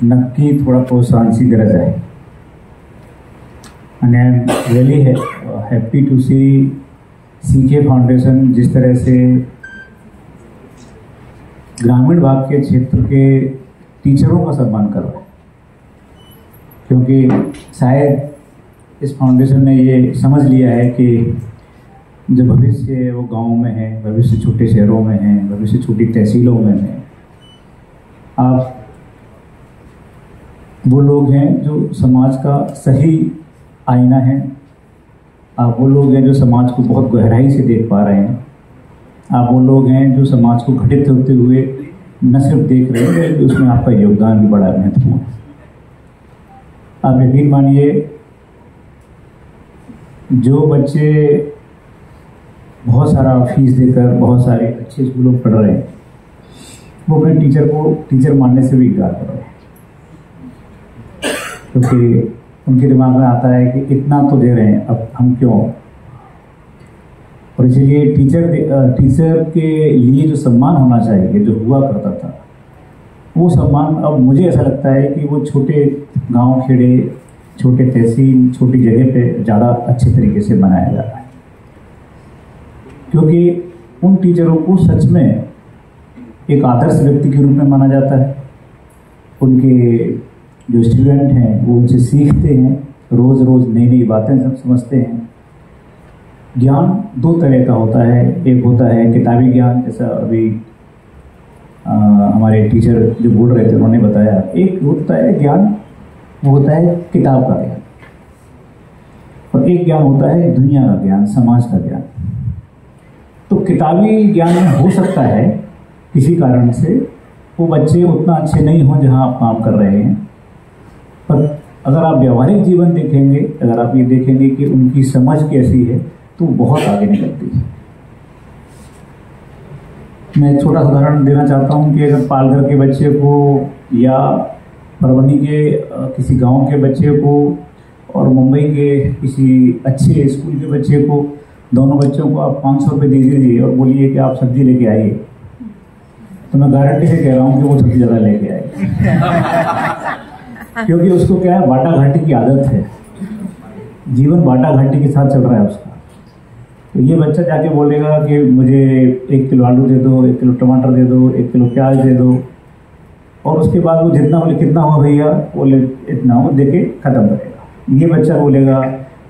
नक्की थोडा प्रोत्साहनाची गरज आहे. आणि I am really happy to see CK foundation जिस तरह से ग्रामीण भाग के क्षेत्र के टीचरों का सम्मान कर रहा है, क्योंकि शायद इस फाउंडेशन ने ये समझ लिया है कि जो भविष्य है वो गाँव में है, भविष्य छोटे शहरों में है, भविष्य छोटी तहसीलों में है. आप वो लोग हैं जो समाज का सही आईना है. आप वो लोग हैं जो समाज को बहुत गहराई से देख पा रहे हैं. आप वो लोग हैं जो समाज को घटित होते हुए न सिर्फ देख रहे हैं बल्कि उसमें आपका योगदान भी बड़ा महत्वपूर्ण है. आप यकीन मानिए, जो बच्चे बहुत सारा फीस देकर बहुत सारे अच्छे स्कूलों में पढ़ रहे हैं, वो अपने टीचर को टीचर मानने से भी इनकार कर रहे हैं, क्योंकि उनके दिमाग में आता है कि इतना तो दे रहे हैं, अब हम क्यों. और इसलिए टीचर के लिए जो सम्मान होना चाहिए, जो हुआ करता था, वो सम्मान अब मुझे ऐसा लगता है कि वो छोटे गांव खेड़े, छोटे तहसील, छोटी जगह पे ज़्यादा अच्छे तरीके से बनाया जा रहा है. क्योंकि उन टीचरों को सच में एक आदर्श व्यक्ति के रूप में माना जाता है. उनके जो स्टूडेंट हैं वो उनसे सीखते हैं, रोज़ रोज़ नई नई बातें सब समझते हैं. ज्ञान दो तरह का होता है. एक होता है किताबी ज्ञान, जैसा अभी हमारे टीचर जो बोल रहे थे उन्होंने बताया. एक होता है ज्ञान, वो होता है किताब का ज्ञान. और एक ज्ञान होता है दुनिया का ज्ञान, समाज का ज्ञान. तो किताबी ज्ञान में हो सकता है किसी कारण से वो बच्चे उतना अच्छे नहीं हों जहाँ आप काम कर रहे हैं, पर अगर आप व्यवहारिक जीवन देखेंगे, अगर आप ये देखेंगे कि उनकी समझ कैसी है, तो बहुत आगे निकलती है. मैं एक छोटा सा उदाहरण देना चाहता हूँ कि अगर पालघर के बच्चे को या परवनी के किसी गांव के बच्चे को और मुंबई के किसी अच्छे स्कूल के बच्चे को, दोनों बच्चों को आप 500 रुपये दे दीजिए और बोलिए कि आप सब्जी लेके आइए, तो मैं गारंटी से कह रहा हूँ कि वो सब्जी ज़्यादा लेके आएगी. क्योंकि उसको क्या है, बाटा घाटी की आदत है. जीवन बाटा घाटी के साथ चल रहा है उसका. तो ये बच्चा जाके बोलेगा कि मुझे 1 किलो आलू दे दो, 1 किलो टमाटर दे दो, 1 किलो प्याज दे दो, और उसके बाद वो जितना बोले कितना हुआ भैया, बोले इतना हो, दे के ख़त्म करेगा. ये बच्चा बोलेगा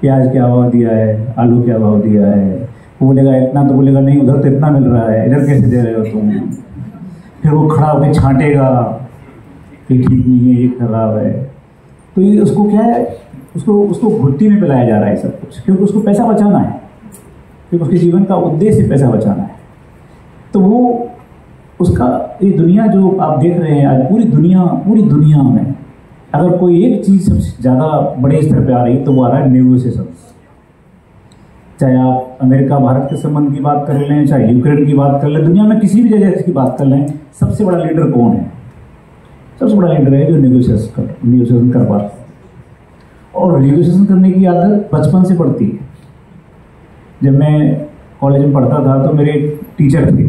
प्याज क्या भाव दिया है, आलू क्या भाव दिया है, वो बोलेगा इतना, तो बोलेगा नहीं उधर तो इतना मिल रहा है, इधर कैसे दे रहे हो तुम. फिर वो खड़ा होकर छांटेगा कि ठीक नहीं है, ये खराब है. तो ये उसको क्या है, उसको घुट्टी में पिलाया जा रहा है सब कुछ, क्योंकि उसको पैसा बचाना है, क्योंकि उसके जीवन का उद्देश्य पैसा बचाना है. तो वो उसका ये दुनिया जो आप देख रहे हैं आज, पूरी दुनिया में अगर कोई एक चीज़ सबसे ज़्यादा बड़े स्तर पे आ रही है तो वो आ रहा है नेगोशिएशन. चाहे आप अमेरिका भारत के संबंध की बात कर लें, चाहे यूक्रेन की बात कर लें, दुनिया में किसी भी जगह की बात कर लें, सबसे बड़ा लीडर कौन है? सबसे बड़ा लीडर है जो नेगोशिएशन कर पाता है. और नेगोशिएशन करने की आदत बचपन से पड़ती है. जब मैं कॉलेज में पढ़ता था तो मेरे टीचर थे,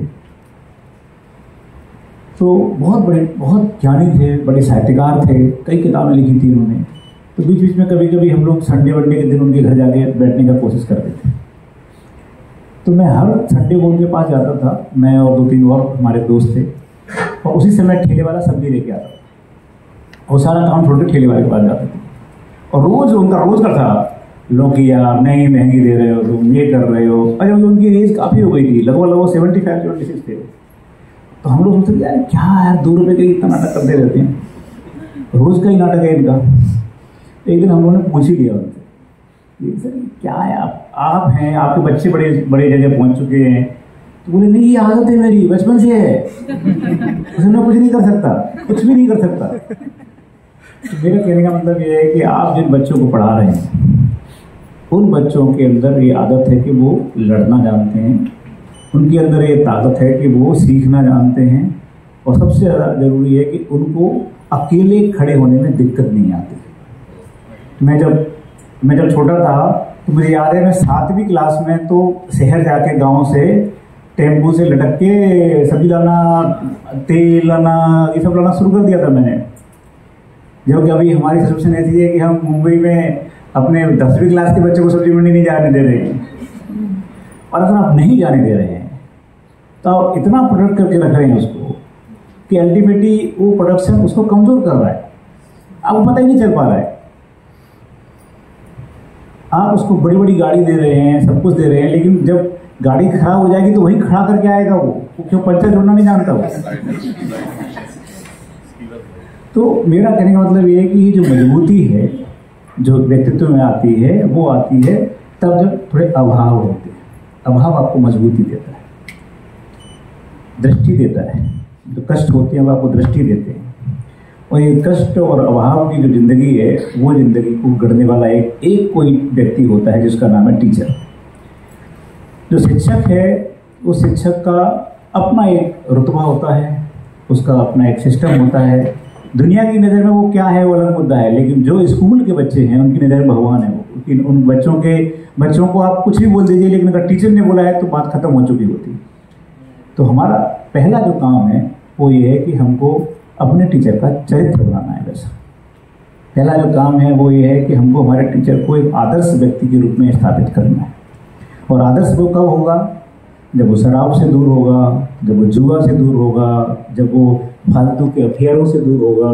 तो बहुत ज्ञानी थे, बड़े साहित्यकार थे, कई किताबें लिखी थी उन्होंने. तो बीच बीच में कभी कभी हम लोग संडे वनडे के दिन उनके घर जाके बैठने का कोशिश करते थे. तो मैं हर संडे को उनके पास जाता था, मैं और 2-3 और हमारे दोस्त थे, और उसी समय ठेले वाला सब्जी लेके आता था, और सारा काम छोटे ठेले वाले के पास जाते थे. और उनका रोज का था, लौकिया नहीं महंगी दे रहे हो तुम, ये कर रहे हो. अरे उनकी एज काफ़ी हो गई थी, लगभग 75-76 थे. तो हम लोग सोचते यार क्या यार 2 रुपये के इतना नाटक करते रहते हैं, रोज़ का ही नाटक है इनका. एक दिन हम लोगों ने पूछ ही लिया उनसे, सर क्या है, आप हैं, आपके बच्चे बड़े जगह पहुंच चुके हैं. तो बोले नहीं ये आदत है मेरी, बचपन से है, उसमें मैं कुछ नहीं कर सकता, कुछ भी नहीं कर सकता. तो मेरा कहने का मतलब ये है कि आप जिन बच्चों को पढ़ा रहे हैं उन बच्चों के अंदर ये आदत है कि वो लड़ना जानते हैं, उनके अंदर ये ताकत है कि वो सीखना जानते हैं, और सबसे ज़्यादा ज़रूरी है कि उनको अकेले खड़े होने में दिक्कत नहीं आती. मैं जब छोटा था तो मुझे याद है, मैं 7वीं क्लास में तो शहर जाके गांव से टेम्पो से लटक के सब्जी लाना, तेल लाना, ये सब लाना शुरू कर दिया था मैंने. जबकि अभी हमारी सिचुएशन ऐसी है कि हम मुंबई में अपने 10वीं क्लास के बच्चों को सब्जी मंडी नहीं जाने दे रहे हैं। और अगर आप नहीं जाने दे रहे हैं तो आप इतना प्रोडक्ट करके रख रहे हैं उसको कि अल्टीमेटली वो प्रोडक्शन उसको कमजोर कर रहा है, आपको पता ही नहीं चल पा रहा है। आप उसको बड़ी बड़ी गाड़ी दे रहे हैं, सब कुछ दे रहे हैं, लेकिन जब गाड़ी खराब हो जाएगी तो वही खड़ा करके आएगा वो क्यों पंचर जोड़ना नहीं जानता वो। तो मेरा कहने का मतलब ये है कि ये जो मजबूती है जो व्यक्तित्व में आती है वो आती है तब जब थोड़े अभाव होते हैं। अभाव आपको मजबूती देता है, दृष्टि देता है। जो कष्ट होते हैं वो आपको दृष्टि देते हैं, और ये कष्ट और अभाव की जो जिंदगी है वो जिंदगी को गढ़ने वाला एक कोई व्यक्ति होता है जिसका नाम है टीचर। जो शिक्षक है वो शिक्षक का अपना एक रुतबा होता है, उसका अपना एक सिस्टम होता है। दुनिया की नज़र में वो क्या है वो अलग मुद्दा है, लेकिन जो स्कूल के बच्चे हैं उनकी नज़र में भगवान है वो। उन बच्चों को आप कुछ भी बोल दीजिए, लेकिन अगर टीचर ने बोला है तो बात खत्म हो चुकी होती। तो हमारा पहला जो काम है वो ये है कि हमको अपने टीचर का चरित्र बनाना है। वैसा पहला जो काम है वो ये है कि हमको हमारे टीचर को एक आदर्श व्यक्ति के रूप में स्थापित करना है। और आदर्श वो कब होगा? जब वो शराब से दूर होगा, जब वो जुआ से दूर होगा, जब वो फालतू के अफेयरों से दूर होगा,